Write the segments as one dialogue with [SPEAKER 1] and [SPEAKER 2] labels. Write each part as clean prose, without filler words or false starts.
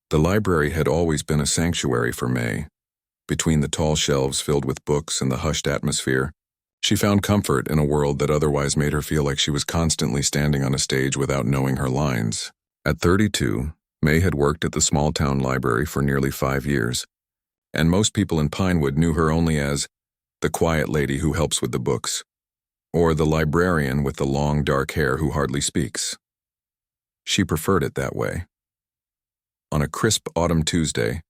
[SPEAKER 1] The library had always been a sanctuary for May. Between the tall shelves filled with books and the hushed atmosphere, she found comfort in a world that otherwise made her feel like she was constantly standing on a stage without knowing her lines. At 32, May had worked at the small-town library for nearly 5 years, and most people in Pinewood knew her only as the quiet lady who helps with the books, or the librarian with the long, dark hair who hardly speaks. She preferred it that way. On a crisp autumn Tuesday,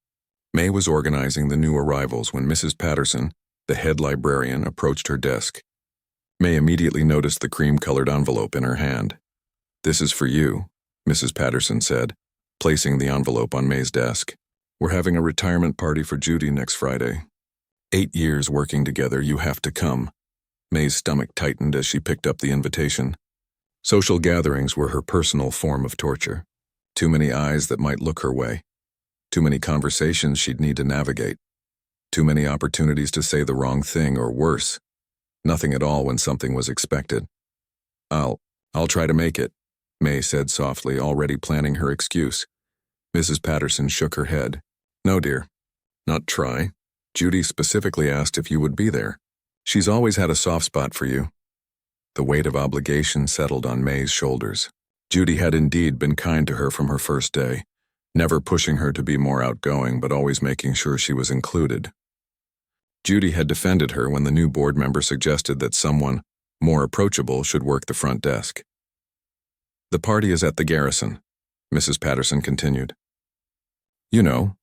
[SPEAKER 1] May was organizing the new arrivals when Mrs. Patterson, the head librarian, approached her desk. May immediately noticed the cream-colored envelope in her hand. "This is for you," Mrs. Patterson said, placing the envelope on May's desk. "We're having a retirement party for Judy next Friday. 8 years working together, you have to come." May's stomach tightened as she picked up the invitation. Social gatherings were her personal form of torture. Too many eyes that might look her way. Too many conversations she'd need to navigate. Too many opportunities to say the wrong thing or worse. Nothing at all when something was expected. I'll try to make it," May said softly, already planning her excuse. Mrs. Patterson shook her head. "No, dear. Not try. Judy specifically asked if you would be there. She's always had a soft spot for you." The weight of obligation settled on May's shoulders. Judy had indeed been kind to her from her first day, never pushing her to be more outgoing but always making sure she was included. Judy had defended her when the new board member suggested that someone more approachable should work the front desk. "The party is at the Garrison," Mrs. Patterson continued. "You know,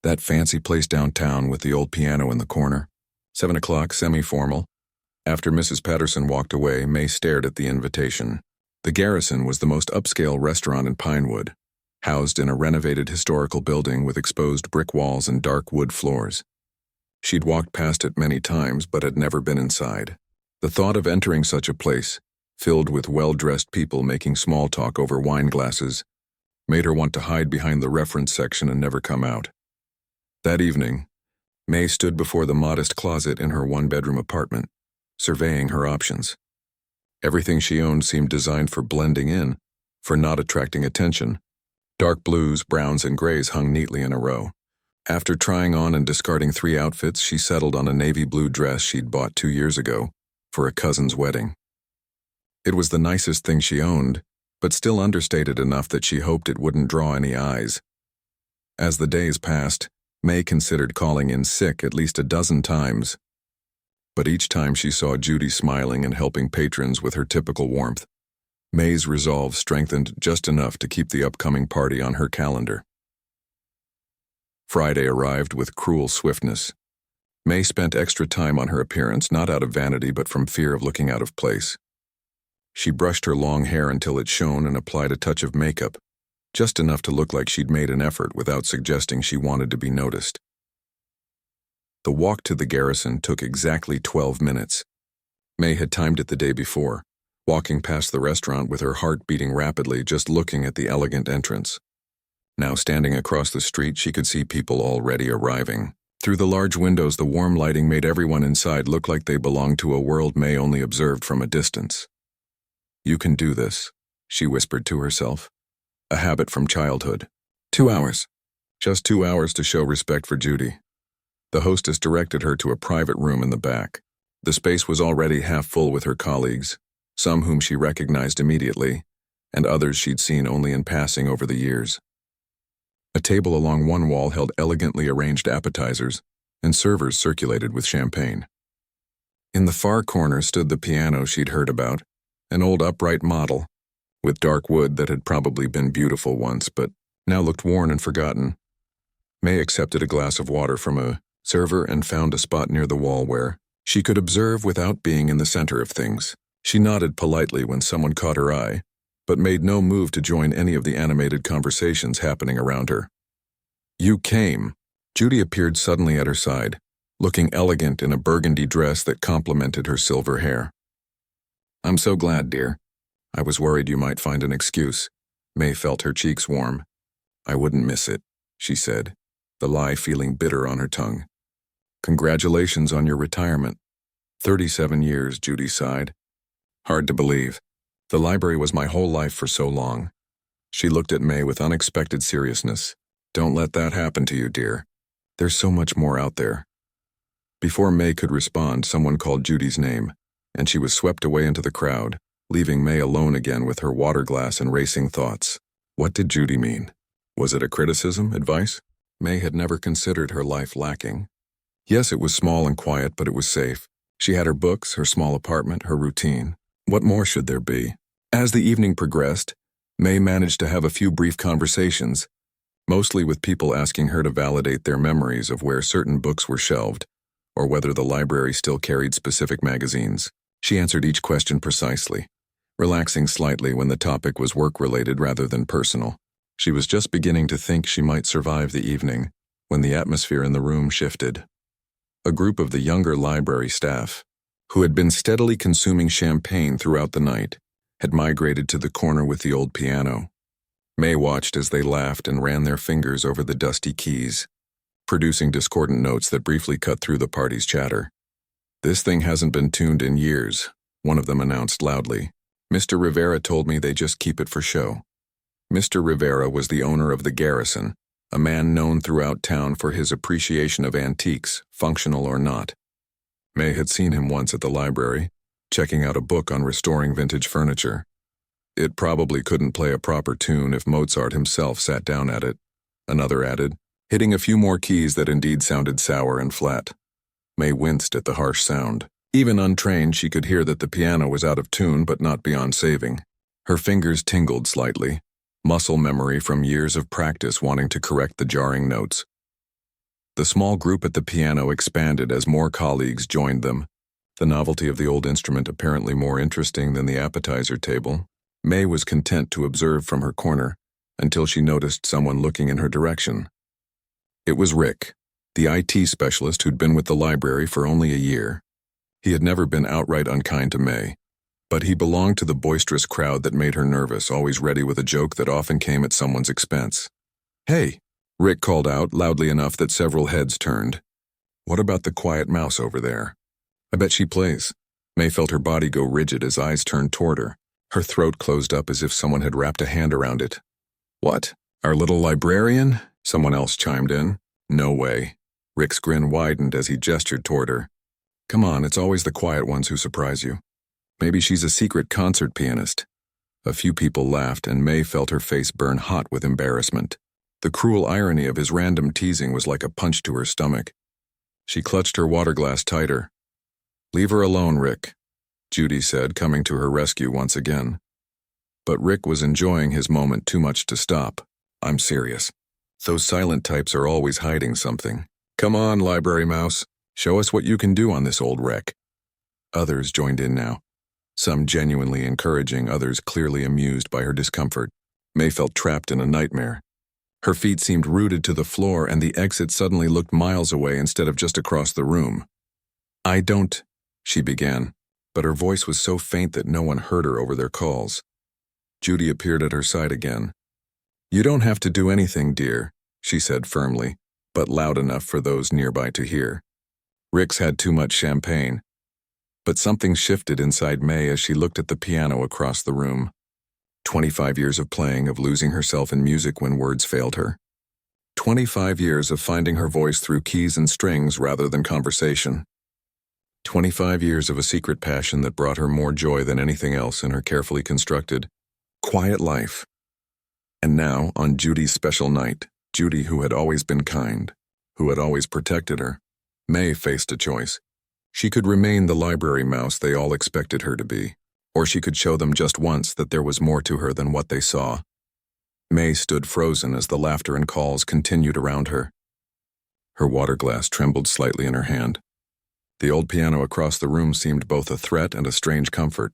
[SPEAKER 1] that fancy place downtown with the old piano in the corner. 7 o'clock, semi-formal." After Mrs. Patterson walked away, May stared at the invitation. The Garrison was the most upscale restaurant in Pinewood, housed in a renovated historical building with exposed brick walls and dark wood floors. She'd walked past it many times but had never been inside. The thought of entering such a place, filled with well-dressed people making small talk over wine glasses, made her want to hide behind the reference section and never come out. That evening, May stood before the modest closet in her one-bedroom apartment, surveying her options. Everything she owned seemed designed for blending in, for not attracting attention. Dark blues, browns, and grays hung neatly in a row. After trying on and discarding 3 outfits, she settled on a navy blue dress she'd bought 2 years ago for a cousin's wedding. It was the nicest thing she owned, but still understated enough that she hoped it wouldn't draw any eyes. As the days passed, May considered calling in sick at least a dozen times. But each time she saw Judy smiling and helping patrons with her typical warmth, May's resolve strengthened just enough to keep the upcoming party on her calendar. Friday arrived with cruel swiftness. May spent extra time on her appearance, not out of vanity but from fear of looking out of place. She brushed her long hair until it shone and applied a touch of makeup, just enough to look like she'd made an effort without suggesting she wanted to be noticed. The walk to the Garrison took exactly 12 minutes. May had timed it the day before, walking past the restaurant with her heart beating rapidly just looking at the elegant entrance. Now standing across the street, she could see people already arriving. Through the large windows, the warm lighting made everyone inside look like they belonged to a world May only observed from a distance. "You can do this," she whispered to herself. A habit from childhood. 2 hours. Just 2 hours to show respect for Judy. The hostess directed her to a private room in the back. The space was already half full with her colleagues, some whom she recognized immediately, and others she'd seen only in passing over the years. A table along one wall held elegantly arranged appetizers, and servers circulated with champagne. In the far corner stood the piano she'd heard about, an old upright model, with dark wood that had probably been beautiful once but now looked worn and forgotten. May accepted a glass of water from a server and found a spot near the wall where she could observe without being in the center of things. She nodded politely when someone caught her eye, but made no move to join any of the animated conversations happening around her. "You came." Judy appeared suddenly at her side, looking elegant in a burgundy dress that complemented her silver hair. "I'm so glad, dear. I was worried you might find an excuse." May felt her cheeks warm. "I wouldn't miss it," she said, the lie feeling bitter on her tongue. "Congratulations on your retirement." 37 years, Judy sighed. "Hard to believe. The library was my whole life for so long." She looked at May with unexpected seriousness. Don't let that happen to you, dear. There's so much more out there. Before May could respond, someone called Judy's name, and she was swept away into the crowd, leaving May alone again with her water glass and racing thoughts. What did Judy mean? Was it a criticism, advice? May had never considered her life lacking. Yes, it was small and quiet, but it was safe. She had her books, her small apartment, her routine. What more should there be? As the evening progressed, May managed to have a few brief conversations, mostly with people asking her to validate their memories of where certain books were shelved, or whether the library still carried specific magazines. She answered each question precisely, relaxing slightly when the topic was work-related rather than personal. She was just beginning to think she might survive the evening when the atmosphere in the room shifted. A group of the younger library staff, who had been steadily consuming champagne throughout the night, had migrated to the corner with the old piano. May watched as they laughed and ran their fingers over the dusty keys, producing discordant notes that briefly cut through the party's chatter. "This thing hasn't been tuned in years," one of them announced loudly. "Mr. Rivera told me they just keep it for show." Mr. Rivera was the owner of the Garrison, a man known throughout town for his appreciation of antiques, functional or not. May had seen him once at the library, checking out a book on restoring vintage furniture. "It probably couldn't play a proper tune if Mozart himself sat down at it," another added, hitting a few more keys that indeed sounded sour and flat. May winced at the harsh sound. Even untrained, she could hear that the piano was out of tune but not beyond saving. Her fingers tingled slightly, muscle memory from years of practice wanting to correct the jarring notes. The small group at the piano expanded as more colleagues joined them, the novelty of the old instrument apparently more interesting than the appetizer table. May was content to observe from her corner until she noticed someone looking in her direction. It was Rick, the IT specialist who'd been with the library for only a year. He had never been outright unkind to May, but he belonged to the boisterous crowd that made her nervous, always ready with a joke that often came at someone's expense. "Hey," Rick called out, loudly enough that several heads turned. "What about the quiet mouse over there? I bet she plays." May felt her body go rigid as eyes turned toward her. Her throat closed up as if someone had wrapped a hand around it. "What? Our little librarian?" Someone else chimed in. "No way." Rick's grin widened as he gestured toward her. "Come on, it's always the quiet ones who surprise you. Maybe she's a secret concert pianist." A few people laughed, and May felt her face burn hot with embarrassment. The cruel irony of his random teasing was like a punch to her stomach. She clutched her water glass tighter. "Leave her alone, Rick," Judy said, coming to her rescue once again. But Rick was enjoying his moment too much to stop. "I'm serious. Those silent types are always hiding something. Come on, library mouse. Show us what you can do on this old wreck." Others joined in now, some genuinely encouraging, others clearly amused by her discomfort. May felt trapped in a nightmare. Her feet seemed rooted to the floor, and the exit suddenly looked miles away instead of just across the room. "I don't," she began, but her voice was so faint that no one heard her over their calls. Judy appeared at her side again. "You don't have to do anything, dear," she said firmly, but loud enough for those nearby to hear. Rick's had too much champagne. But something shifted inside May as she looked at the piano across the room. 25 years of playing, of losing herself in music when words failed her. 25 years of finding her voice through keys and strings rather than conversation. 25 years of a secret passion that brought her more joy than anything else in her carefully constructed, quiet life. And now, on Judy's special night, Judy, who had always been kind, who had always protected her, May faced a choice. She could remain the library mouse they all expected her to be, or she could show them just once that there was more to her than what they saw. May stood frozen as the laughter and calls continued around her. Her water glass trembled slightly in her hand. The old piano across the room seemed both a threat and a strange comfort,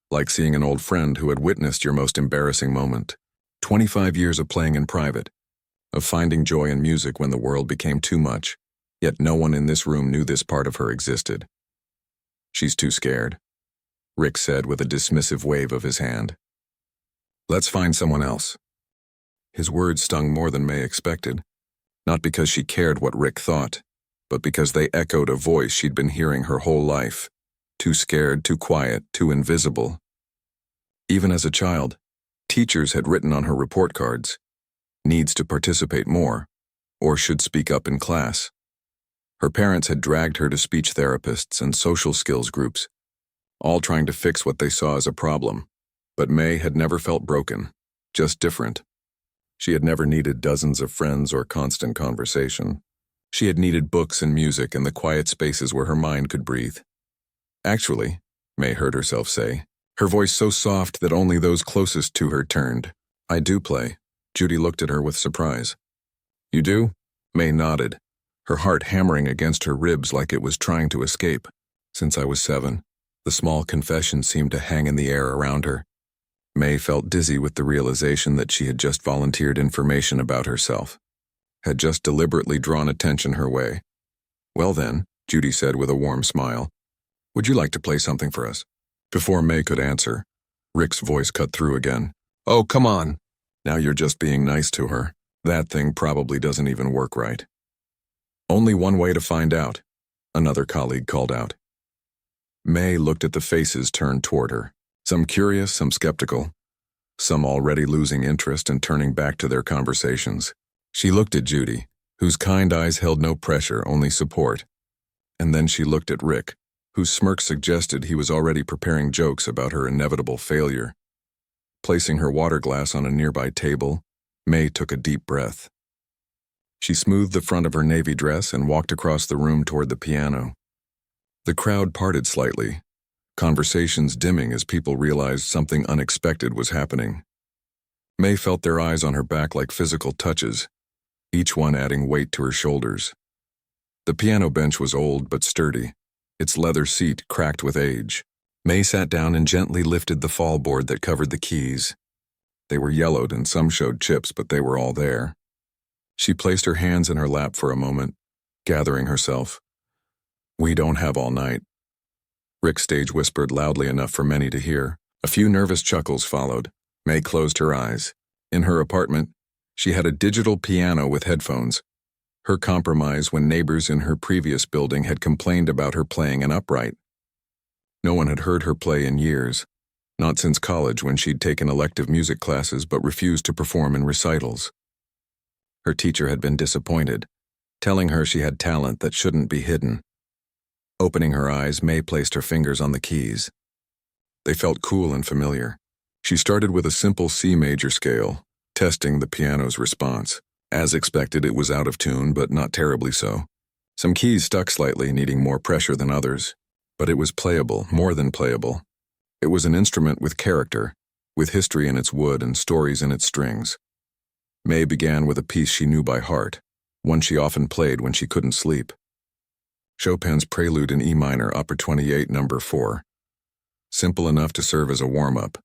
[SPEAKER 1] like seeing an old friend who had witnessed your most embarrassing moment. 25 years of playing in private, of finding joy in music when the world became too much, yet no one in this room knew this part of her existed. "She's too scared," Rick said with a dismissive wave of his hand. "Let's find someone else." His words stung more than May expected, not because she cared what Rick thought, but because they echoed a voice she'd been hearing her whole life. Too scared, too quiet, too invisible. Even as a child, teachers had written on her report cards, "Needs to participate more," or should speak up in class. Her parents had dragged her to speech therapists and social skills groups, all trying to fix what they saw as a problem. But May had never felt broken, just different. She had never needed dozens of friends or constant conversation. She had needed books and music and the quiet spaces where her mind could breathe. Actually, May heard herself say, her voice so soft that only those closest to her turned. I do play. Judy looked at her with surprise. You do? May nodded, her heart hammering against her ribs like it was trying to escape. Since I was 7, the small confession seemed to hang in the air around her. May felt dizzy with the realization that she had just volunteered information about herself, had just deliberately drawn attention her way. Well then, Judy said with a warm smile, would you like to play something for us? Before May could answer, Rick's voice cut through again. Oh, come on. Now you're just being nice to her. That thing probably doesn't even work right. Only one way to find out, another colleague called out. May looked at the faces turned toward her, some curious, some skeptical, some already losing interest and turning back to their conversations. She looked at Judy, whose kind eyes held no pressure, only support. And then she looked at Rick, whose smirk suggested he was already preparing jokes about her inevitable failure. Placing her water glass on a nearby table, May took a deep breath. She smoothed the front of her navy dress and walked across the room toward the piano. The crowd parted slightly, conversations dimming as people realized something unexpected was happening. May felt their eyes on her back like physical touches, each one adding weight to her shoulders. The piano bench was old but sturdy, its leather seat cracked with age. May sat down and gently lifted the fallboard that covered the keys. They were yellowed and some showed chips, but they were all there. She placed her hands in her lap for a moment, gathering herself. We don't have all night. Rick stage whispered loudly enough for many to hear. A few nervous chuckles followed. May closed her eyes. In her apartment, she had a digital piano with headphones. Her compromise when neighbors in her previous building had complained about her playing an upright. No one had heard her play in years, not since college when she'd taken elective music classes but refused to perform in recitals. Her teacher had been disappointed, telling her she had talent that shouldn't be hidden. Opening her eyes, May placed her fingers on the keys. They felt cool and familiar. She started with a simple C major scale, testing the piano's response. As expected, it was out of tune, but not terribly so. Some keys stuck slightly, needing more pressure than others. But it was playable, more than playable. It was an instrument with character, with history in its wood and stories in its strings. May began with a piece she knew by heart, one she often played when she couldn't sleep. Chopin's Prelude in E minor, Opus 28, No. 4. Simple enough to serve as a warm-up,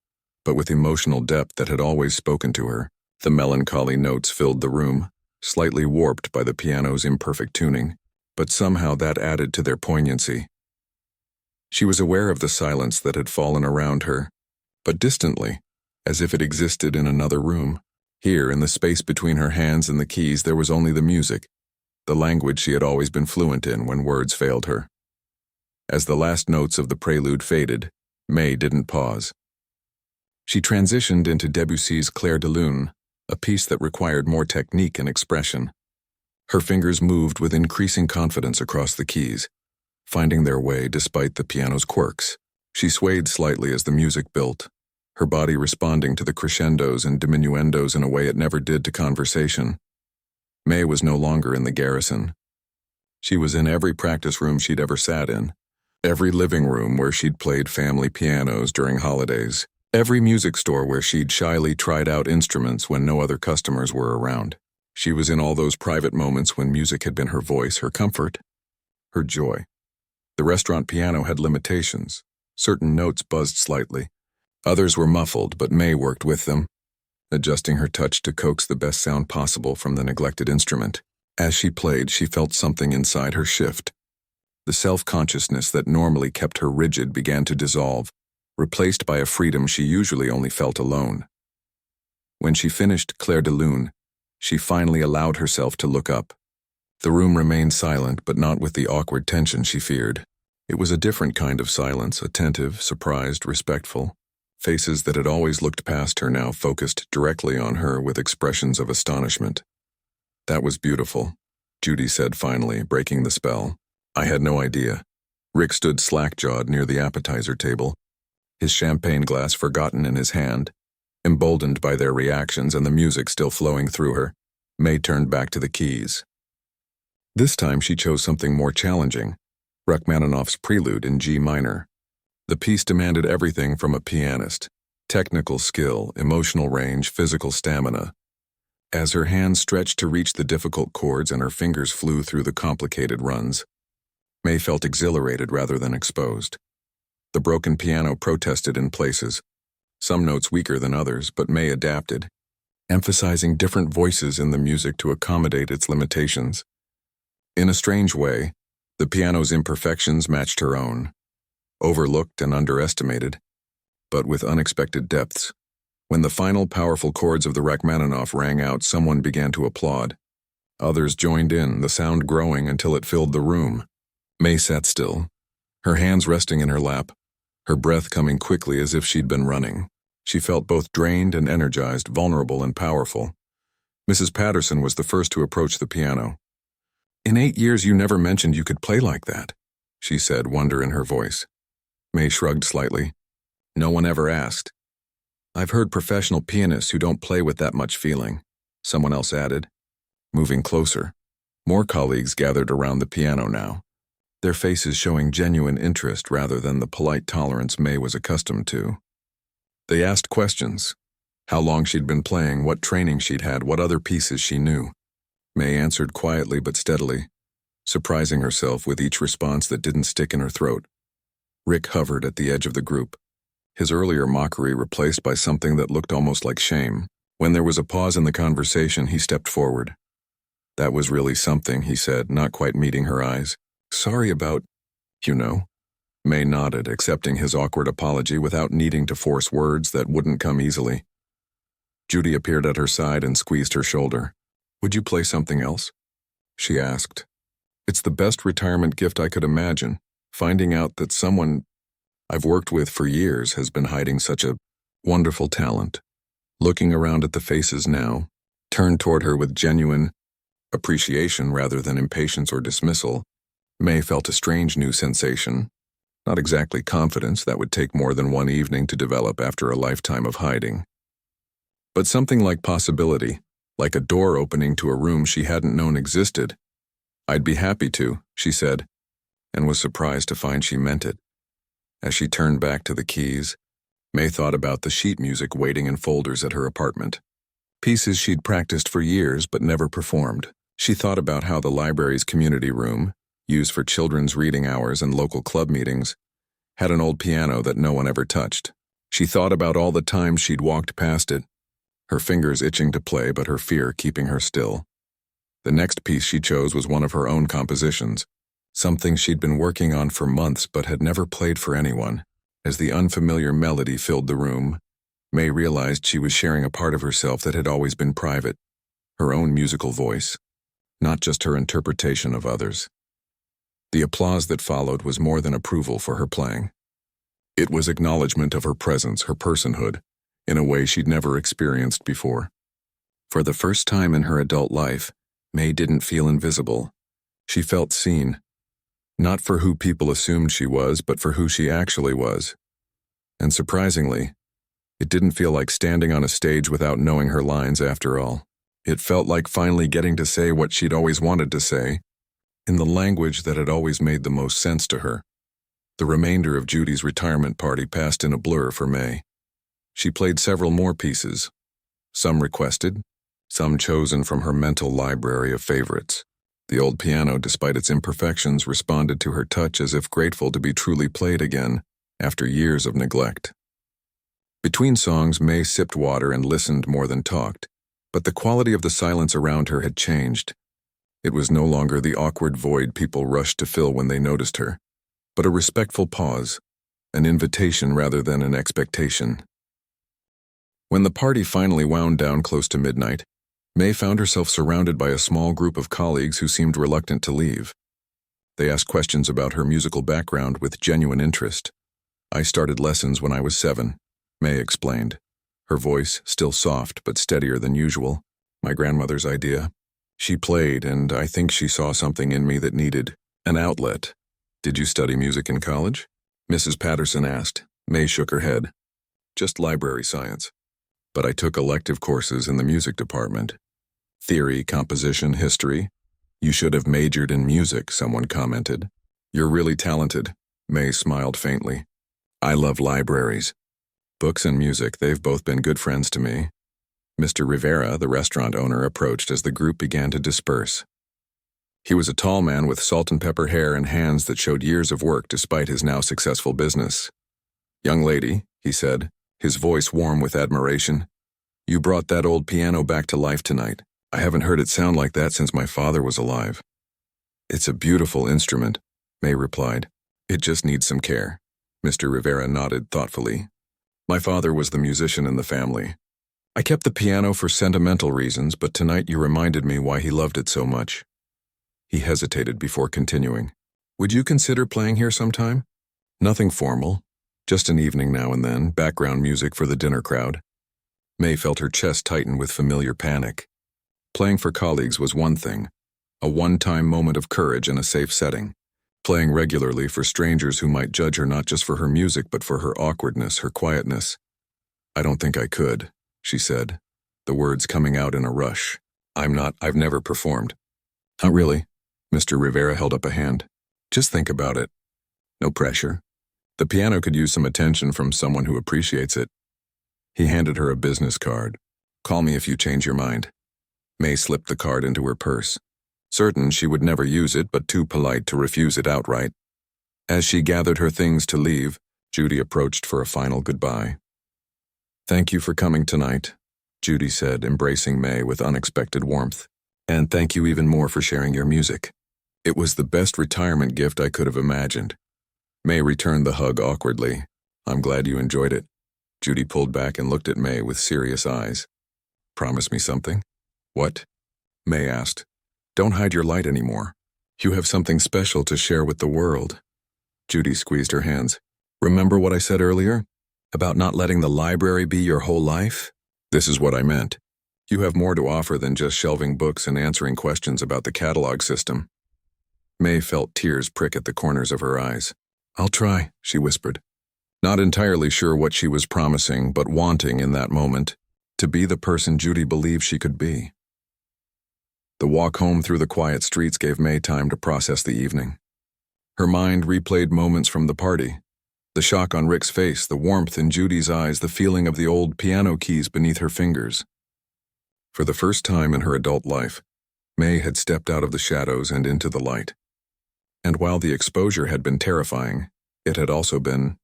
[SPEAKER 1] but with emotional depth that had always spoken to her. The melancholy notes filled the room, slightly warped by the piano's imperfect tuning, but somehow that added to their poignancy. She was aware of the silence that had fallen around her, but distantly, as if it existed in another room. Here, in the space between her hands and the keys, there was only the music, the language she had always been fluent in when words failed her. As the last notes of the prelude faded, May didn't pause. She transitioned into Debussy's Clair de Lune, a piece that required more technique and expression. Her fingers moved with increasing confidence across the keys, finding their way despite the piano's quirks. She swayed slightly as the music built, her body responding to the crescendos and diminuendos in a way it never did to conversation. May was no longer in the garrison. She was in every practice room she'd ever sat in, every living room where she'd played family pianos during holidays, every music store where she'd shyly tried out instruments when no other customers were around. She was in all those private moments when music had been her voice, her comfort, her joy. The restaurant piano had limitations. Certain notes buzzed slightly. Others were muffled, but May worked with them, adjusting her touch to coax the best sound possible from the neglected instrument. As she played, she felt something inside her shift. The self-consciousness that normally kept her rigid began to dissolve, replaced by a freedom she usually only felt alone. When she finished Clair de Lune, she finally allowed herself to look up. The room remained silent, but not with the awkward tension she feared. It was a different kind of silence, attentive, surprised, respectful. Faces that had always looked past her now focused directly on her with expressions of astonishment. That was beautiful, Judy said finally, breaking the spell. I had no idea. Rick stood slack-jawed near the appetizer table, his champagne glass forgotten in his hand. Emboldened by their reactions and the music still flowing through her, May turned back to the keys. This time she chose something more challenging, Rachmaninoff's Prelude in G minor. The piece demanded everything from a pianist: technical skill, emotional range, physical stamina. As her hands stretched to reach the difficult chords and her fingers flew through the complicated runs, May felt exhilarated rather than exposed. The broken piano protested in places, some notes weaker than others, but May adapted, emphasizing different voices in the music to accommodate its limitations. In a strange way, the piano's imperfections matched her own, overlooked and underestimated, but with unexpected depths. When the final powerful chords of the Rachmaninoff rang out, someone began to applaud. Others joined in, the sound growing until it filled the room. May sat still, her hands resting in her lap, her breath coming quickly as if she'd been running. She felt both drained and energized, vulnerable and powerful. Mrs. Patterson was the first to approach the piano. "In 8 years you never mentioned you could play like that," she said, wonder in her voice. May shrugged slightly. "No one ever asked." "I've heard professional pianists who don't play with that much feeling," someone else added. Moving closer, more colleagues gathered around the piano now, their faces showing genuine interest rather than the polite tolerance May was accustomed to. They asked questions: how long she'd been playing, what training she'd had, what other pieces she knew. May answered quietly but steadily, surprising herself with each response that didn't stick in her throat. Rick hovered at the edge of the group, his earlier mockery replaced by something that looked almost like shame. When there was a pause in the conversation, he stepped forward. "That was really something," he said, not quite meeting her eyes. "Sorry about, you know." May nodded, accepting his awkward apology without needing to force words that wouldn't come easily. Judy appeared at her side and squeezed her shoulder. "Would you play something else?" she asked. "It's the best retirement gift I could imagine, finding out that someone I've worked with for years has been hiding such a wonderful talent." Looking around at the faces now, turned toward her with genuine appreciation rather than impatience or dismissal, May felt a strange new sensation. Not exactly confidence, that would take more than one evening to develop after a lifetime of hiding. But something like possibility, like a door opening to a room she hadn't known existed. "I'd be happy to," she said, and was surprised to find she meant it. As she turned back to the keys, May thought about the sheet music waiting in folders at her apartment. Pieces she'd practiced for years but never performed. She thought about how the library's community room, used for children's reading hours and local club meetings, had an old piano that no one ever touched. She thought about all the times she'd walked past it, her fingers itching to play but her fear keeping her still. The next piece she chose was one of her own compositions, something she'd been working on for months but had never played for anyone. As the unfamiliar melody filled the room, May realized she was sharing a part of herself that had always been private, her own musical voice, not just her interpretation of others. The applause that followed was more than approval for her playing. It was acknowledgement of her presence, her personhood, in a way she'd never experienced before. For the first time in her adult life, May didn't feel invisible. She felt seen, not for who people assumed she was, but for who she actually was. And surprisingly, it didn't feel like standing on a stage without knowing her lines after all. It felt like finally getting to say what she'd always wanted to say, in the language that had always made the most sense to her. The remainder of Judy's retirement party passed in a blur for May. She played several more pieces, some requested, some chosen from her mental library of favorites. The old piano, despite its imperfections, responded to her touch as if grateful to be truly played again after years of neglect. Between songs, May sipped water and listened more than talked, but the quality of the silence around her had changed. It was no longer the awkward void people rushed to fill when they noticed her, but a respectful pause, an invitation rather than an expectation. When the party finally wound down close to midnight, May found herself surrounded by a small group of colleagues who seemed reluctant to leave. They asked questions about her musical background with genuine interest. "I started lessons when I was 7, May explained, her voice still soft but steadier than usual. "My grandmother's idea." She played, and I think she saw something in me that needed an outlet. Did you study music in college? Mrs. Patterson asked. May shook her head. Just library science. But I took elective courses in the music department. Theory, composition, history. You should have majored in music, someone commented. You're really talented. May smiled faintly. I love libraries. Books and music, they've both been good friends to me. Mr. Rivera, the restaurant owner, approached as the group began to disperse. He was a tall man with salt and pepper hair and hands that showed years of work despite his now successful business. Young lady, he said, his voice warm with admiration. You brought that old piano back to life tonight. I haven't heard it sound like that since my father was alive. It's a beautiful instrument, May replied. It just needs some care. Mr. Rivera nodded thoughtfully. My father was the musician in the family. I kept the piano for sentimental reasons, but tonight you reminded me why he loved it so much. He hesitated before continuing. Would you consider playing here sometime? Nothing formal, just an evening now and then, background music for the dinner crowd. May felt her chest tighten with familiar panic. Playing for colleagues was one thing, a one-time moment of courage in a safe setting. Playing regularly for strangers who might judge her not just for her music but for her awkwardness, her quietness. I don't think I could, she said, the words coming out in a rush. I've never performed. Not really. Mr. Rivera held up a hand. Just think about it. No pressure. The piano could use some attention from someone who appreciates it. He handed her a business card. Call me if you change your mind. May slipped the card into her purse. Certain she would never use it, but too polite to refuse it outright. As she gathered her things to leave, Judy approached for a final goodbye. Thank you for coming tonight, Judy said, embracing May with unexpected warmth. And thank you even more for sharing your music. It was the best retirement gift I could have imagined. May returned the hug awkwardly. I'm glad you enjoyed it. Judy pulled back and looked at May with serious eyes. Promise me something? What? May asked. Don't hide your light anymore. You have something special to share with the world. Judy squeezed her hands. Remember what I said earlier? About not letting the library be your whole life? This is what I meant. You have more to offer than just shelving books and answering questions about the catalog system. May felt tears prick at the corners of her eyes. I'll try, she whispered. Not entirely sure what she was promising, but wanting in that moment to be the person Judy believed she could be. The walk home through the quiet streets gave May time to process the evening. Her mind replayed moments from the party. The shock on Rick's face, the warmth in Judy's eyes, the feeling of the old piano keys beneath her fingers. For the first time in her adult life, May had stepped out of the shadows and into the light. And while the exposure had been terrifying, it had also been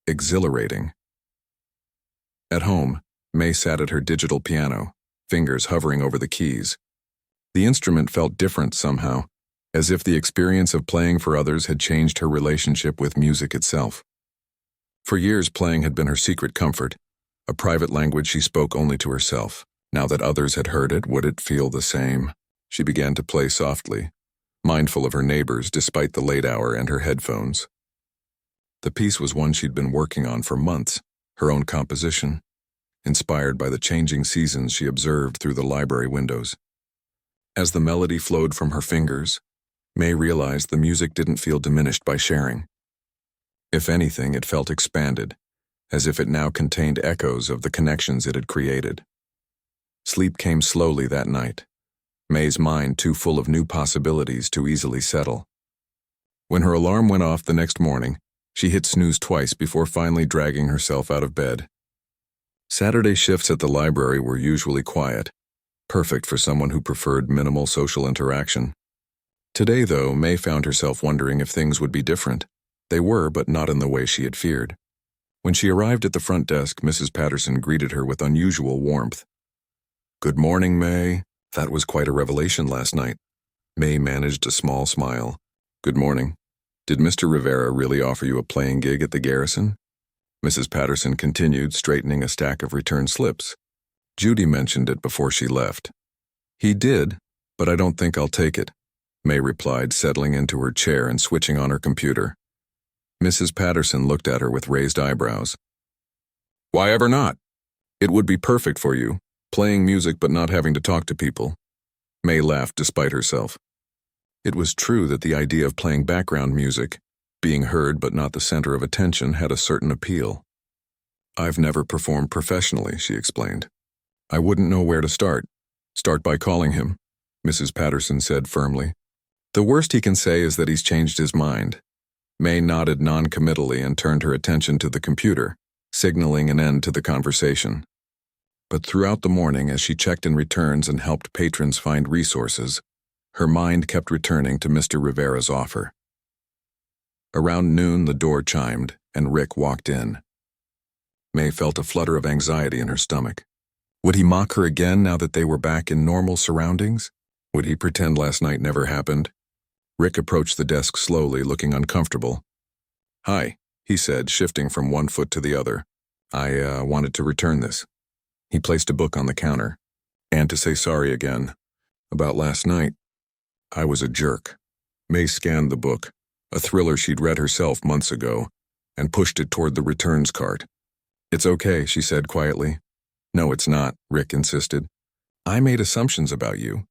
[SPEAKER 1] exhilarating. At home, May sat at her digital piano, fingers hovering over the keys. The instrument felt different somehow, as if the experience of playing for others had changed her relationship with music itself. For years, playing had been her secret comfort, a private language she spoke only to herself. Now that others had heard it, would it feel the same? She began to play softly, mindful of her neighbors despite the late hour and her headphones. The piece was one she'd been working on for months, her own composition, inspired by the changing seasons she observed through the library windows. As the melody flowed from her fingers, May realized the music didn't feel diminished by sharing. If anything, it felt expanded, as if it now contained echoes of the connections it had created. Sleep came slowly that night, May's mind too full of new possibilities to easily settle. When her alarm went off the next morning, she hit snooze twice before finally dragging herself out of bed. Saturday shifts at the library were usually quiet, perfect for someone who preferred minimal social interaction. Today, though, May found herself wondering if things would be different. They were, but not in the way she had feared. When she arrived at the front desk, Mrs. Patterson greeted her with unusual warmth. Good morning, May. That was quite a revelation last night. May managed a small smile. Good morning. Did Mr. Rivera really offer you a playing gig at the Garrison? Mrs. Patterson continued, straightening a stack of return slips. Judy mentioned it before she left. He did, but I don't think I'll take it, May replied, settling into her chair and switching on her computer. Mrs. Patterson looked at her with raised eyebrows. Why ever not? It would be perfect for you, playing music but not having to talk to people. May laughed despite herself. It was true that the idea of playing background music, being heard but not the center of attention, had a certain appeal. "I've never performed professionally," she explained. "I wouldn't know where to start." "Start by calling him," Mrs. Patterson said firmly. "The worst he can say is that he's changed his mind." May nodded non-committally and turned her attention to the computer, signaling an end to the conversation. But throughout the morning, as she checked in returns and helped patrons find resources, her mind kept returning to Mr. Rivera's offer. Around noon, the door chimed, and Rick walked in. May felt a flutter of anxiety in her stomach. Would he mock her again now that they were back in normal surroundings? Would he pretend last night never happened? Rick approached the desk slowly, looking uncomfortable. "Hi," he said, shifting from one foot to the other. I wanted to return this." He placed a book on the counter. "And to say sorry again. About last night. I was a jerk." May scanned the book, a thriller she'd read herself months ago, and pushed it toward the returns cart. "It's okay," she said quietly. "No, it's not," Rick insisted. "I made assumptions about you."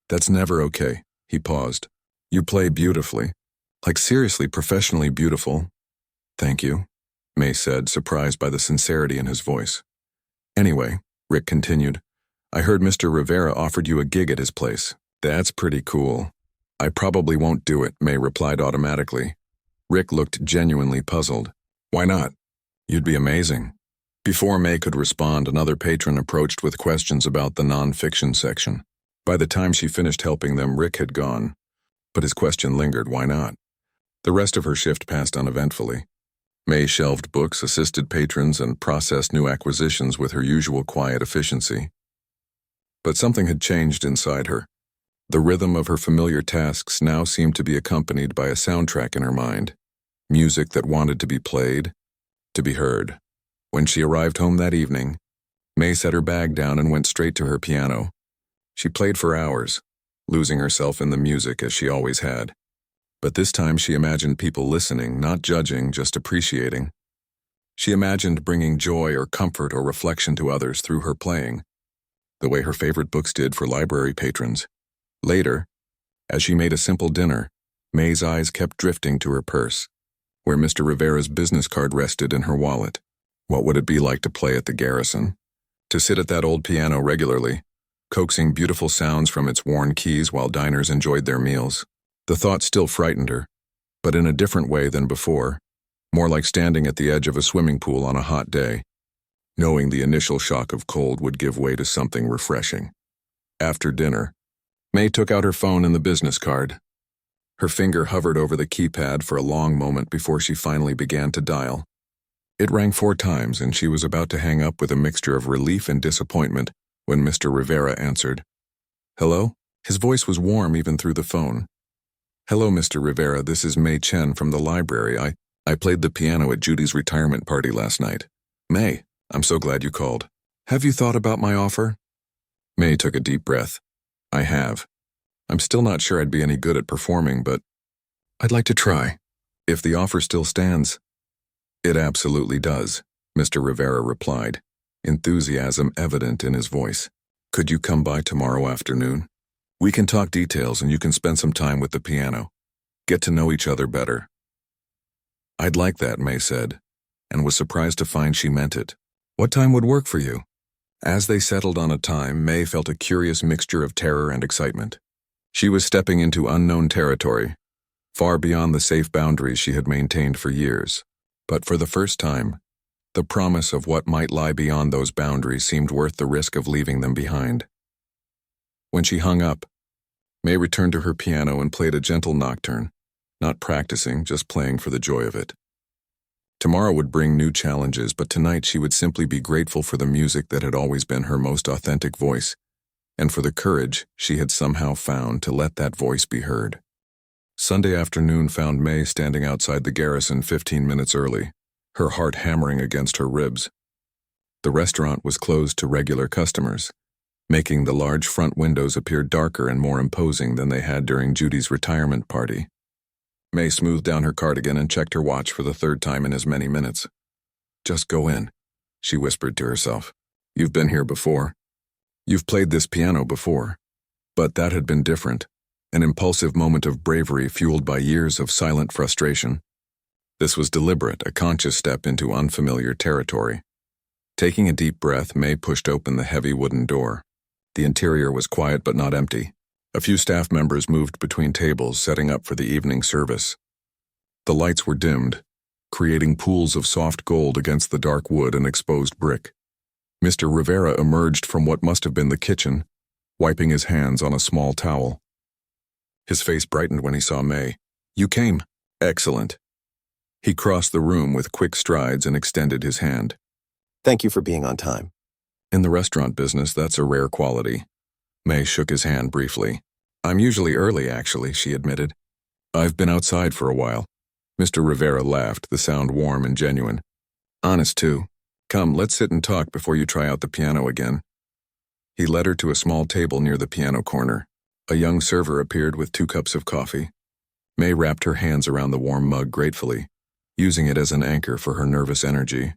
[SPEAKER 1] "That's never okay." He paused. "You play beautifully. Like seriously, professionally beautiful." "Thank you," May said, surprised by the sincerity in his voice. "Anyway," Rick continued, "I heard Mr. Rivera offered you a gig at his place." "That's pretty cool." "I probably won't do it," May replied automatically. Rick looked genuinely puzzled. "Why not?" "You'd be amazing." Before May could respond, another patron approached with questions about the non-fiction section. By the time she finished helping them, Rick had gone. But his question lingered. Why not? The rest of her shift passed uneventfully. May shelved books, assisted patrons, and processed new acquisitions with her usual quiet efficiency. But something had changed inside her. The rhythm of her familiar tasks now seemed to be accompanied by a soundtrack in her mind. Music that wanted to be played, to be heard. When she arrived home that evening, May set her bag down and went straight to her piano. She played for hours, losing herself in the music as she always had. But this time she imagined people listening, not judging, just appreciating. She imagined bringing joy or comfort or reflection to others through her playing, the way her favorite books did for library patrons. Later, as she made a simple dinner, May's eyes kept drifting to her purse, where Mr. Rivera's business card rested in her wallet. What would it be like to play at the Garrison? To sit at that old piano regularly, coaxing beautiful sounds from its worn keys while diners enjoyed their meals. The thought still frightened her, but in a different way than before, more like standing at the edge of a swimming pool on a hot day, knowing the initial shock of cold would give way to something refreshing. After dinner, May took out her phone and the business card. Her finger hovered over the keypad for a long moment before she finally began to dial. It rang 4 times, and she was about to hang up with a mixture of relief and disappointment when Mr. Rivera answered. "Hello?" His voice was warm even through the phone. "Hello, Mr. Rivera, this is May Chen from the library. I played the piano at Judy's retirement party last night." "May, I'm so glad you called. Have you thought about my offer?" May took a deep breath. "I have. I'm still not sure I'd be any good at performing, but I'd like to try. If the offer still stands." "It absolutely does," Mr. Rivera replied, enthusiasm evident in his voice. "Could you come by tomorrow afternoon? We can talk details and you can spend some time with the piano. Get to know each other better." "I'd like that," May said, and was surprised to find she meant it. "What time would work for you?" As they settled on a time, May felt a curious mixture of terror and excitement. She was stepping into unknown territory, far beyond the safe boundaries she had maintained for years. But for the first time, the promise of what might lie beyond those boundaries seemed worth the risk of leaving them behind. When she hung up, May returned to her piano and played a gentle nocturne, not practicing, just playing for the joy of it. Tomorrow would bring new challenges, but tonight she would simply be grateful for the music that had always been her most authentic voice, and for the courage she had somehow found to let that voice be heard. Sunday afternoon found May standing outside the Garrison 15 minutes early, her heart hammering against her ribs. The restaurant was closed to regular customers, making the large front windows appear darker and more imposing than they had during Judy's retirement party. May smoothed down her cardigan and checked her watch for the 3rd time in as many minutes. "Just go in," she whispered to herself. "You've been here before. You've played this piano before." But that had been different, an impulsive moment of bravery fueled by years of silent frustration. This was deliberate, a conscious step into unfamiliar territory. Taking a deep breath, May pushed open the heavy wooden door. The interior was quiet but not empty. A few staff members moved between tables, setting up for the evening service. The lights were dimmed, creating pools of soft gold against the dark wood and exposed brick. Mr. Rivera emerged from what must have been the kitchen, wiping his hands on a small towel. His face brightened when he saw May. "You came. Excellent." He crossed the room with quick strides and extended his hand.
[SPEAKER 2] Thank you for being on time.
[SPEAKER 1] In the restaurant business, that's a rare quality. May shook his hand briefly. "I'm usually early, actually," she admitted. "I've been outside for a while." Mr. Rivera laughed, the sound warm and genuine. "Honest, too. Come, let's sit and talk before you try out the piano again." He led her to a small table near the piano corner. A young server appeared with 2 cups of coffee. May wrapped her hands around the warm mug gratefully, using it as an anchor for her nervous energy.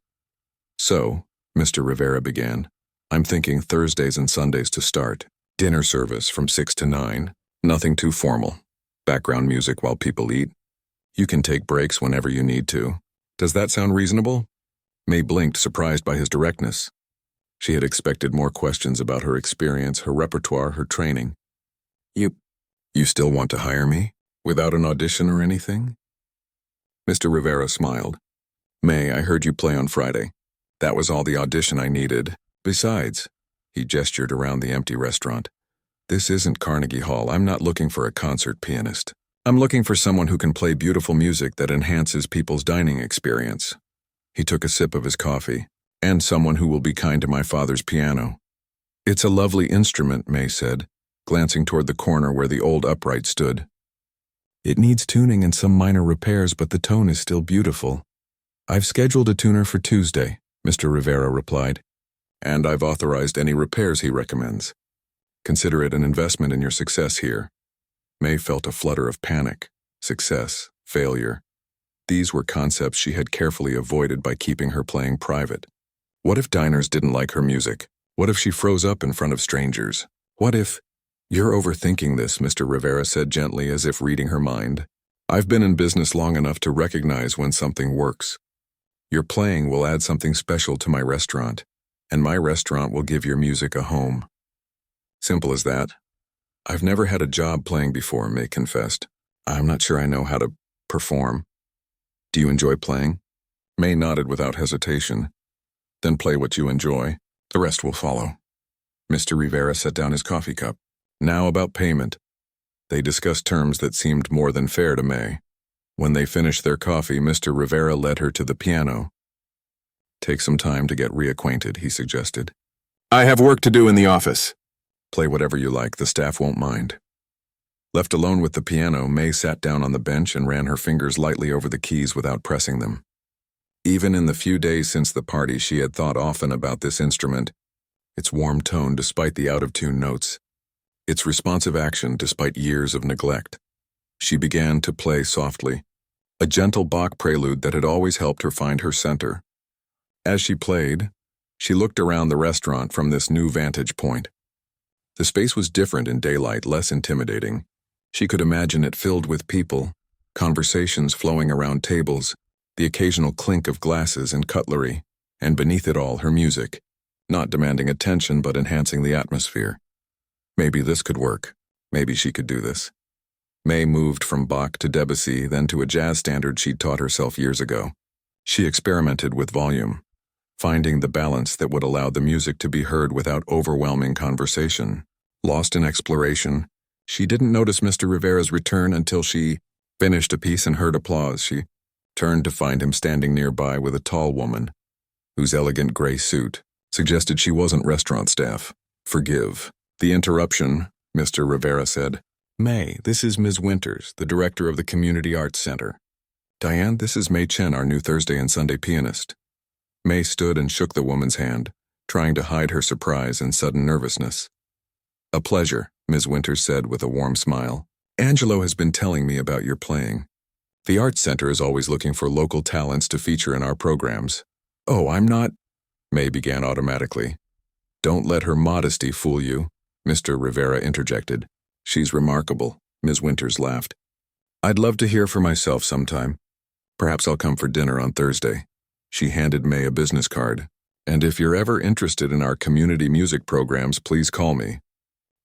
[SPEAKER 1] "So," Mr. Rivera began, "I'm thinking Thursdays and Sundays to start. Dinner service from 6 to 9. Nothing too formal. Background music while people eat. You can take breaks whenever you need to. Does that sound reasonable?" May blinked, surprised by his directness. She had expected more questions about her experience, her repertoire, her training. You still want to hire me? Without an audition or anything?" Mr. Rivera smiled. "May, I heard you play on Friday. That was all the audition I needed. Besides," he gestured around the empty restaurant, "this isn't Carnegie Hall. I'm not looking for a concert pianist. I'm looking for someone who can play beautiful music that enhances people's dining experience." He took a sip of his coffee. "And someone who will be kind to my father's piano." "It's a lovely instrument," May said, glancing toward the corner where the old upright stood. "It needs tuning and some minor repairs, but the tone is still beautiful." "I've scheduled a tuner for Tuesday," Mr. Rivera replied. "And I've authorized any repairs he recommends. Consider it an investment in your success here." May felt a flutter of panic. Success, failure. These were concepts she had carefully avoided by keeping her playing private. What if diners didn't like her music? What if she froze up in front of strangers? What if— "You're overthinking this," Mr. Rivera said gently, as if reading her mind. "I've been in business long enough to recognize when something works. Your playing will add something special to my restaurant, and my restaurant will give your music a home. Simple as that." "I've never had a job playing before," May confessed. "I'm not sure I know how to perform." "Do you enjoy playing?" May nodded without hesitation. "Then play what you enjoy. The rest will follow." Mr. Rivera set down his coffee cup. "Now about payment." They discussed terms that seemed more than fair to May. When they finished their coffee, Mr. Rivera led her to the piano. "Take some time to get reacquainted," he suggested. "I have work to do in the office." "Play whatever you like, the staff won't mind." Left alone with the piano, May sat down on the bench and ran her fingers lightly over the keys without pressing them. Even in the few days since the party, she had thought often about this instrument, its warm tone despite the out-of-tune notes, its responsive action despite years of neglect. She began to play softly, a gentle Bach prelude that had always helped her find her center. As she played, she looked around the restaurant from this new vantage point. The space was different in daylight, less intimidating. She could imagine it filled with people, conversations flowing around tables, the occasional clink of glasses and cutlery, and beneath it all, her music, not demanding attention but enhancing the atmosphere. Maybe this could work. Maybe she could do this. May moved from Bach to Debussy, then to a jazz standard she'd taught herself years ago. She experimented with volume, finding the balance that would allow the music to be heard without overwhelming conversation. Lost in exploration, she didn't notice Mr. Rivera's return until she finished a piece and heard applause. She turned to find him standing nearby with a tall woman, whose elegant gray suit suggested she wasn't restaurant staff. "Forgive the interruption," Mr. Rivera said. "May, this is Ms. Winters, the director of the Community Arts Center. Diane, this is May Chen, our new Thursday and Sunday pianist." May stood and shook the woman's hand, trying to hide her surprise and sudden nervousness. "A pleasure," Ms. Winters said with a warm smile. "Angelo has been telling me about your playing. The Arts Center is always looking for local talents to feature in our programs." "Oh, I'm not—" May began automatically. Don't let her modesty fool you. Mr. Rivera interjected. She's remarkable, Ms. Winters laughed. I'd love to hear for myself sometime. Perhaps I'll come for dinner on Thursday. She handed May a business card. And if you're ever interested in our community music programs, please call me.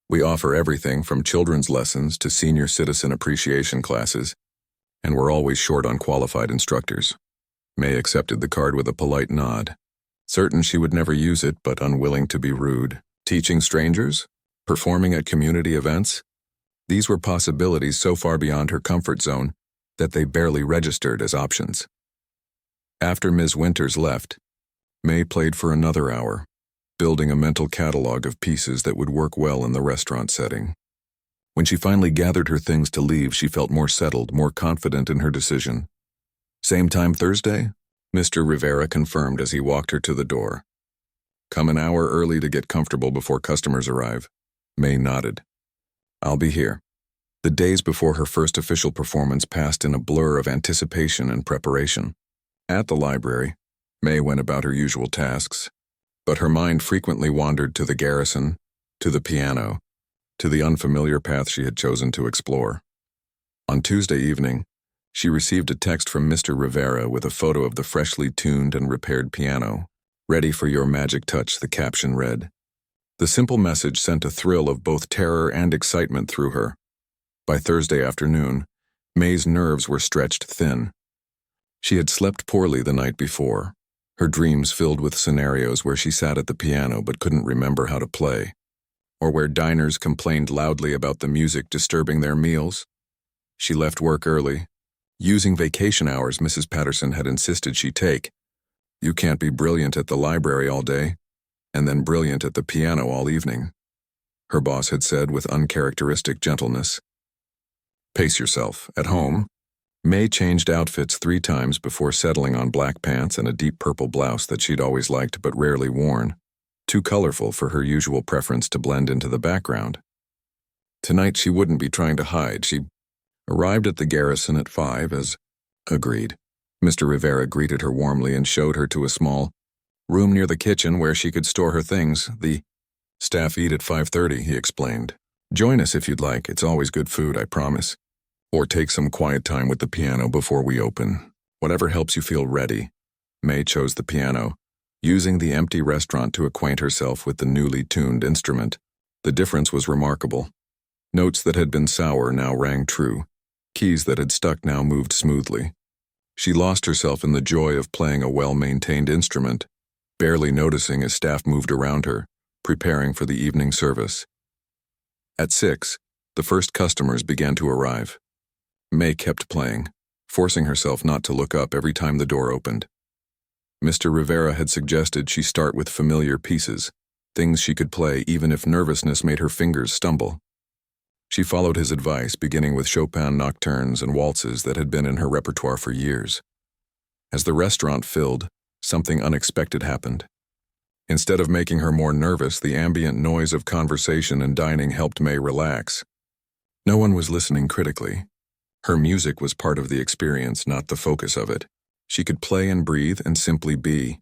[SPEAKER 1] We offer everything from children's lessons to senior citizen appreciation classes, and we're always short on qualified instructors. May accepted the card with a polite nod. Certain she would never use it, but unwilling to be rude. Teaching strangers? Performing at community events? These were possibilities so far beyond her comfort zone that they barely registered as options. After Ms. Winters left, May played for another hour, building a mental catalog of pieces that would work well in the restaurant setting. When she finally gathered her things to leave, she felt more settled, more confident in her decision. Same time Thursday? Mr. Rivera confirmed as he walked her to the door. Come an hour early to get comfortable before customers arrive. May nodded. I'll be here. The days before her first official performance passed in a blur of anticipation and preparation. At the library, May went about her usual tasks, but her mind frequently wandered to the garrison, to the piano, to the unfamiliar path she had chosen to explore. On Tuesday evening, she received a text from Mr. Rivera with a photo of the freshly tuned and repaired piano. Ready for your magic touch, the caption read. The simple message sent a thrill of both terror and excitement through her. By Thursday afternoon, May's nerves were stretched thin. She had slept poorly the night before, her dreams filled with scenarios where she sat at the piano but couldn't remember how to play, or where diners complained loudly about the music disturbing their meals. She left work early, using vacation hours Mrs. Patterson had insisted she take. You can't be brilliant at the library all day, and then brilliant at the piano all evening, her boss had said with uncharacteristic gentleness. Pace yourself. At home, May changed outfits 3 times before settling on black pants and a deep purple blouse that she'd always liked but rarely worn, too colorful for her usual preference to blend into the background. Tonight she wouldn't be trying to hide. She arrived at the garrison at 5 as agreed. Mr. Rivera greeted her warmly and showed her to a small room near the kitchen where she could store her things. The staff eat at 5:30, he explained. Join us if you'd like. It's always good food, I promise. Or take some quiet time with the piano before we open. Whatever helps you feel ready. May chose the piano, using the empty restaurant to acquaint herself with the newly tuned instrument. The difference was remarkable. Notes that had been sour now rang true. Keys that had stuck now moved smoothly. She lost herself in the joy of playing a well-maintained instrument, barely noticing as staff moved around her, preparing for the evening service. At 6, the first customers began to arrive. May kept playing, forcing herself not to look up every time the door opened. Mr. Rivera had suggested she start with familiar pieces, things she could play even if nervousness made her fingers stumble. She followed his advice, beginning with Chopin nocturnes and waltzes that had been in her repertoire for years. As the restaurant filled, something unexpected happened. Instead of making her more nervous, the ambient noise of conversation and dining helped May relax. No one was listening critically. Her music was part of the experience, not the focus of it. She could play and breathe and simply be.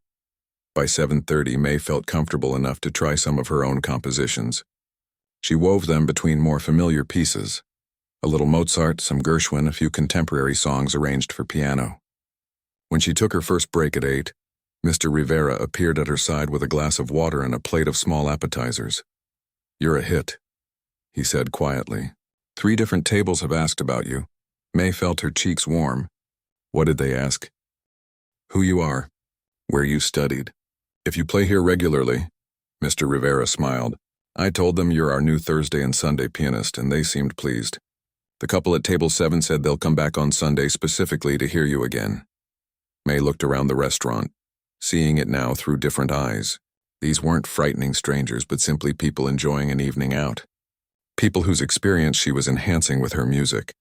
[SPEAKER 1] By 7:30, May felt comfortable enough to try some of her own compositions. She wove them between more familiar pieces. A little Mozart, some Gershwin, a few contemporary songs arranged for piano. When she took her first break at 8, Mr. Rivera appeared at her side with a glass of water and a plate of small appetizers. You're a hit, he said quietly. 3 different tables have asked about you. May felt her cheeks warm. What did they ask? Who you are, where you studied. If you play here regularly, Mr. Rivera smiled. I told them you're our new Thursday and Sunday pianist, and they seemed pleased. The couple at table 7 said they'll come back on Sunday specifically to hear you again. May looked around the restaurant, seeing it now through different eyes. These weren't frightening strangers, but simply people enjoying an evening out. People whose experience she was enhancing with her music.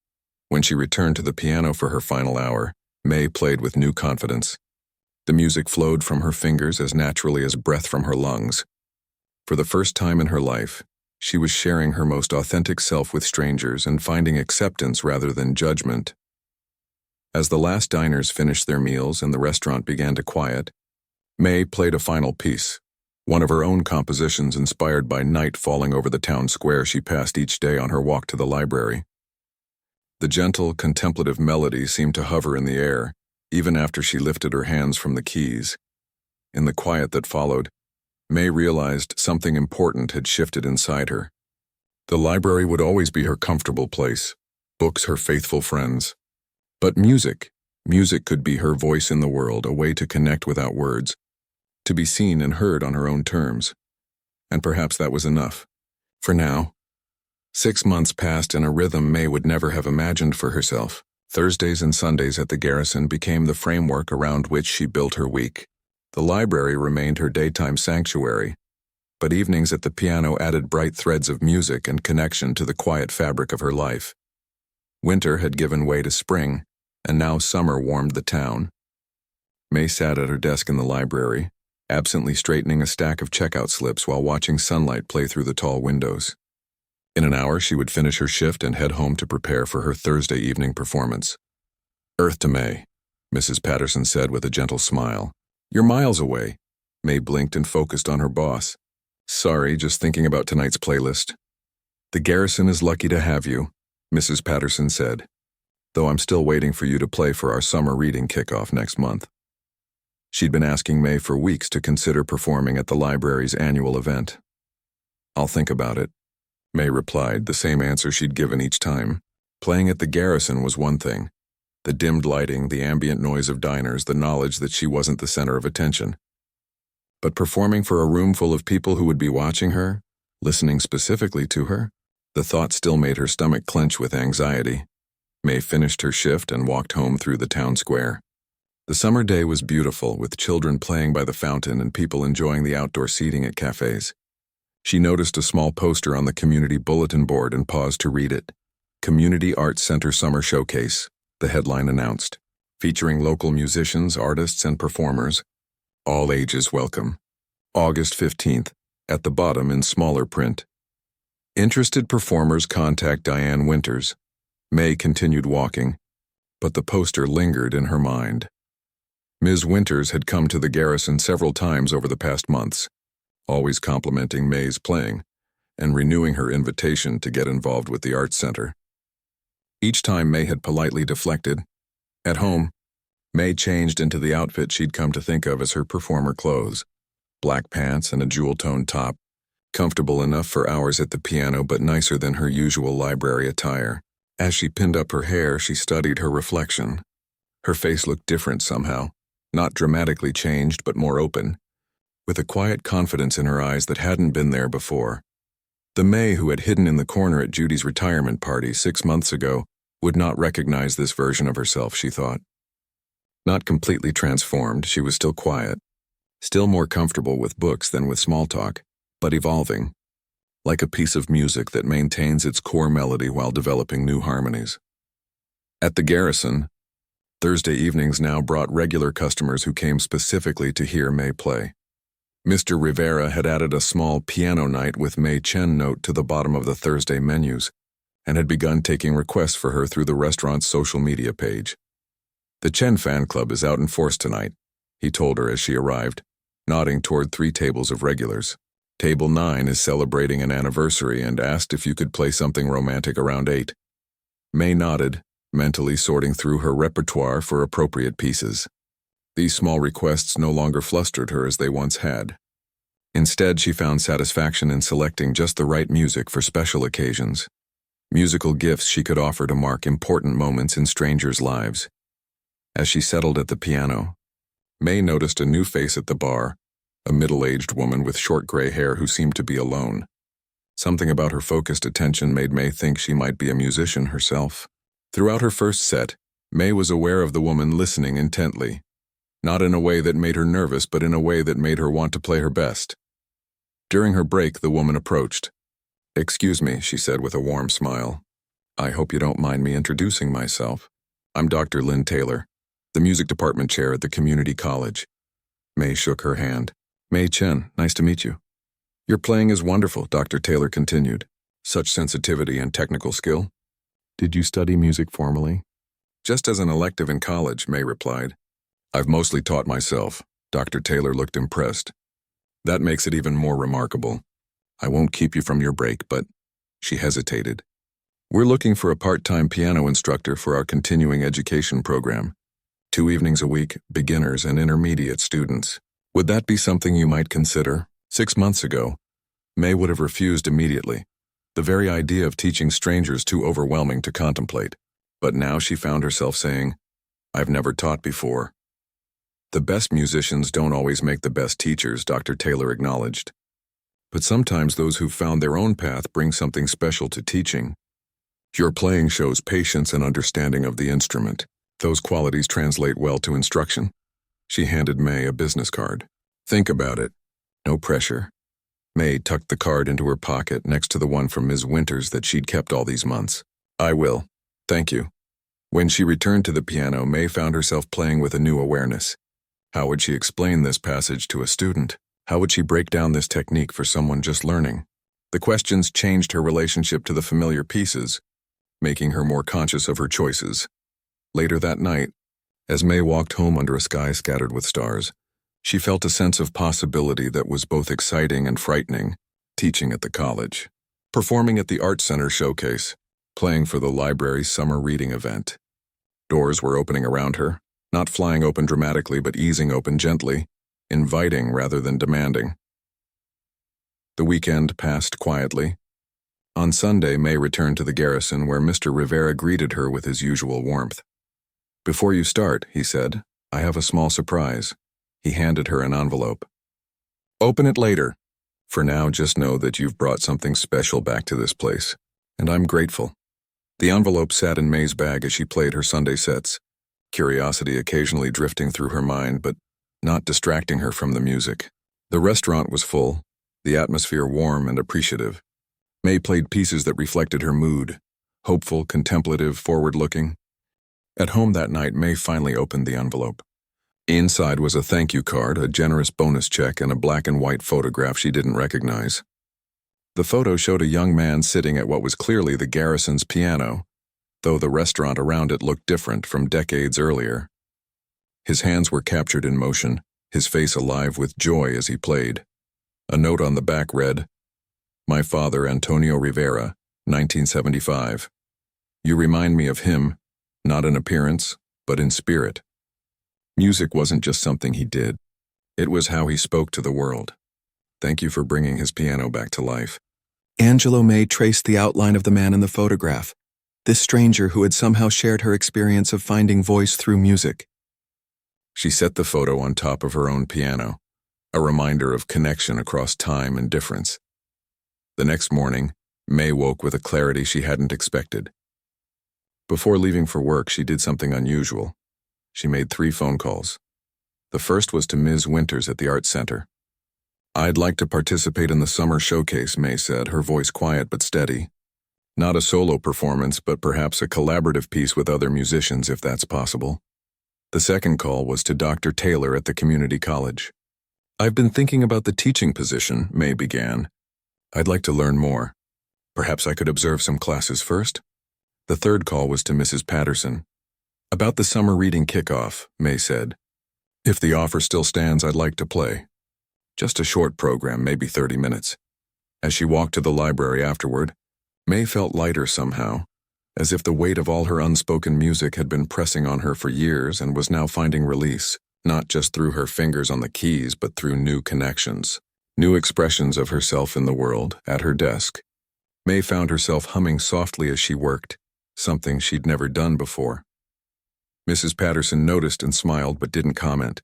[SPEAKER 1] When she returned to the piano for her final hour, May played with new confidence. The music flowed from her fingers as naturally as breath from her lungs. For the first time in her life, she was sharing her most authentic self with strangers and finding acceptance rather than judgment. As the last diners finished their meals and the restaurant began to quiet, May played a final piece, one of her own compositions inspired by night falling over the town square she passed each day on her walk to the library. The gentle, contemplative melody seemed to hover in the air, even after she lifted her hands from the keys. In the quiet that followed, May realized something important had shifted inside her. The library would always be her comfortable place, books her faithful friends. But music could be her voice in the world, a way to connect without words, to be seen and heard on her own terms. And perhaps that was enough. For now. 6 months passed in a rhythm May would never have imagined for herself. Thursdays and Sundays at the Garrison became the framework around which she built her week. The library remained her daytime sanctuary, but evenings at the piano added bright threads of music and connection to the quiet fabric of her life. Winter had given way to spring, and now summer warmed the town. May sat at her desk in the library, absently straightening a stack of checkout slips while watching sunlight play through the tall windows. In an hour, she would finish her shift and head home to prepare for her Thursday evening performance. "Earth to May," Mrs. Patterson said with a gentle smile. "You're miles away." May blinked and focused on her boss. "Sorry, just thinking about tonight's playlist." "The Garrison is lucky to have you," Mrs. Patterson said, "though I'm still waiting for you to play for our summer reading kickoff next month." She'd been asking May for weeks to consider performing at the library's annual event. "I'll think about it," May replied, the same answer she'd given each time. Playing at the Garrison was one thing. The dimmed lighting, the ambient noise of diners, the knowledge that she wasn't the center of attention. But performing for a room full of people who would be watching her, listening specifically to her, the thought still made her stomach clench with anxiety. May finished her shift and walked home through the town square. The summer day was beautiful, with children playing by the fountain and people enjoying the outdoor seating at cafes. She noticed a small poster on the community bulletin board and paused to read it. "Community Arts Center Summer Showcase," the headline announced, featuring local musicians, artists, and performers. "All ages welcome. August 15th, at the bottom in smaller print. Interested performers contact Diane Winters." May continued walking, but the poster lingered in her mind. Ms. Winters had come to the Garrison several times over the past months, always complimenting May's playing and renewing her invitation to get involved with the Arts Center. Each time May had politely deflected. At home, May changed into the outfit she'd come to think of as her performer clothes. Black pants and a jewel-toned top, comfortable enough for hours at the piano but nicer than her usual library attire. As she pinned up her hair, she studied her reflection. Her face looked different somehow, not dramatically changed but more open, with a quiet confidence in her eyes that hadn't been there before. The May who had hidden in the corner at Judy's retirement party 6 months ago would not recognize this version of herself, she thought. Not completely transformed, she was still quiet, still more comfortable with books than with small talk, but evolving, like a piece of music that maintains its core melody while developing new harmonies. At the Garrison, Thursday evenings now brought regular customers who came specifically to hear May play. Mr. Rivera had added a small piano night with May Chen note to the bottom of the Thursday menus and had begun taking requests for her through the restaurant's social media page. "The Chen fan club is out in force tonight," he told her as she arrived, nodding toward 3 tables of regulars. "Table 9 is celebrating an anniversary and asked if you could play something romantic around 8. May nodded, mentally sorting through her repertoire for appropriate pieces. These small requests no longer flustered her as they once had. Instead, she found satisfaction in selecting just the right music for special occasions, musical gifts she could offer to mark important moments in strangers' lives. As she settled at the piano, May noticed a new face at the bar, a middle-aged woman with short gray hair who seemed to be alone. Something about her focused attention made May think she might be a musician herself. Throughout her first set, May was aware of the woman listening intently, not in a way that made her nervous, but in a way that made her want to play her best. During her break, the woman approached. "Excuse me," she said with a warm smile. "I hope you don't mind me introducing myself. I'm Dr. Lynn Taylor, the music department chair at the community college." May shook her hand. "May Chen, nice to meet you." "Your playing is wonderful," Dr. Taylor continued. "Such sensitivity and technical skill." "Did you study music formally?" "Just as an elective in college," May replied. "I've mostly taught myself." Dr. Taylor looked impressed. That makes it even more remarkable. I won't keep you from your break, but she hesitated. We're looking for a part-time piano instructor for our continuing education program. 2 evenings a week, beginners and intermediate students. Would that be something you might consider? 6 months ago, May would have refused immediately. The very idea of teaching strangers too overwhelming to contemplate. But now she found herself saying, I've never taught before. The best musicians don't always make the best teachers, Dr. Taylor acknowledged. But sometimes those who've found their own path bring something special to teaching. Your playing shows patience and understanding of the instrument. Those qualities translate well to instruction. She handed May a business card. Think about it. No pressure. May tucked the card into her pocket next to the one from Ms. Winters that she'd kept all these months. I will. Thank you. When she returned to the piano, May found herself playing with a new awareness. How would she explain this passage to a student? How would she break down this technique for someone just learning? The questions changed her relationship to the familiar pieces, making her more conscious of her choices. Later that night, as May walked home under a sky scattered with stars, she felt a sense of possibility that was both exciting and frightening, teaching at the college, performing at the Art Center showcase, playing for the library's summer reading event. Doors were opening around her, not flying open dramatically but easing open gently, inviting rather than demanding. The weekend passed quietly. On Sunday, May returned to the garrison where Mr. Rivera greeted her with his usual warmth. Before you start, he said, I have a small surprise. He handed her an envelope. Open it later. For now, just know that you've brought something special back to this place, and I'm grateful. The envelope sat in May's bag as she played her Sunday sets, curiosity occasionally drifting through her mind but not distracting her from the music. The restaurant was full, the atmosphere warm and appreciative. May played pieces that reflected her mood, hopeful, contemplative, forward-looking. At home that night, May finally opened the envelope. Inside was a thank you card, a generous bonus check, and a black and white photograph she didn't recognize. The photo showed a young man sitting at what was clearly the garrison's piano, though the restaurant around it looked different from decades earlier. His hands were captured in motion, his face alive with joy as he played. A note on the back read, My father, Antonio Rivera, 1975. You remind me of him, not in appearance, but in spirit. Music wasn't just something he did. It was how he spoke to the world. Thank you for bringing his piano back to life.
[SPEAKER 2] Angelo May traced the outline of the man in the photograph, this stranger who had somehow shared her experience of finding voice through music.
[SPEAKER 1] She set the photo on top of her own piano, a reminder of connection across time and difference. The next morning, May woke with a clarity she hadn't expected. Before leaving for work, she did something unusual. She made 3 phone calls. The first was to Ms. Winters at the Art Center. I'd like to participate in the summer showcase, May said, her voice quiet but steady. Not a solo performance, but perhaps a collaborative piece with other musicians if that's possible. The second call was to Dr. Taylor at the community college. I've been thinking about the teaching position, May began. I'd like to learn more. Perhaps I could observe some classes first? The third call was to Mrs. Patterson. About the summer reading kickoff, May said. If the offer still stands, I'd like to play. Just a short program, maybe 30 minutes. As she walked to the library afterward, May felt lighter somehow, as if the weight of all her unspoken music had been pressing on her for years and was now finding release, not just through her fingers on the keys, but through new connections, new expressions of herself in the world, at her desk. May found herself humming softly as she worked, something she'd never done before. Mrs. Patterson noticed and smiled but didn't comment.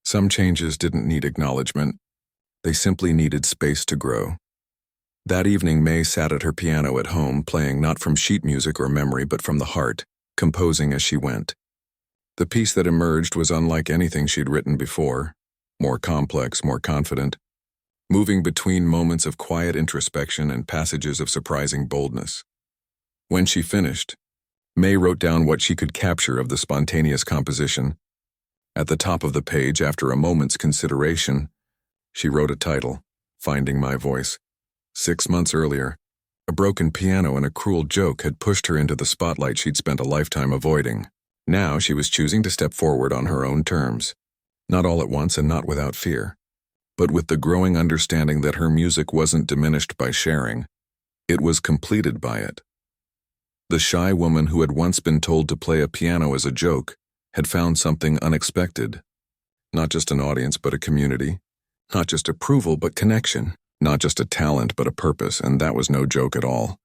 [SPEAKER 1] Some changes didn't need acknowledgement. They simply needed space to grow. That evening, May sat at her piano at home, playing not from sheet music or memory but from the heart, composing as she went. The piece that emerged was unlike anything she'd written before, more complex, more confident, moving between moments of quiet introspection and passages of surprising boldness. When she finished, May wrote down what she could capture of the spontaneous composition. At the top of the page, after a moment's consideration, she wrote a title, Finding My Voice. 6 months earlier, a broken piano and a cruel joke had pushed her into the spotlight she'd spent a lifetime avoiding. Now she was choosing to step forward on her own terms, not all at once and not without fear. but with the growing understanding that her music wasn't diminished by sharing, it was completed by it. The shy woman who had once been told to play a piano as a joke had found something unexpected. Not just an audience, but a community. Not just approval, but connection. Not just a talent, but a purpose, and that was no joke at all.